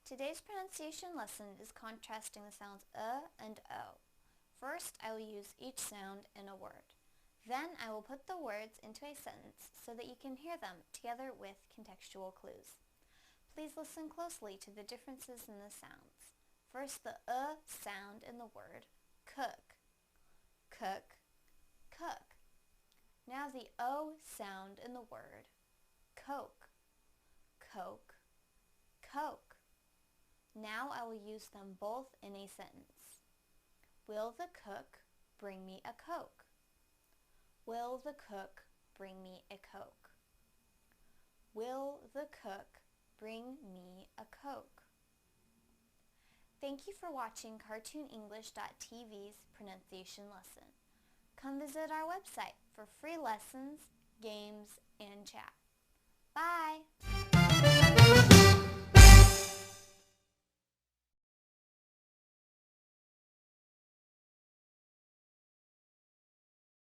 Today's pronunciation lesson is contrasting the sounds and o. First, I will use each sound in a word. Then I will put the words into a sentence so that you can hear them together with contextual clues. Please listen closely to the differences in the sounds. First, the sound in the word cook, cook, cook. Now the o sound in the word coke, coke, coke. Now I will use them both in a sentence. Will the cook bring me a Coke? Will the cook bring me a Coke? Will the cook bring me a Coke? Thank you for watching CartoonEnglish.tv's pronunciation lesson. Come visit our website for free lessons, games, and chat.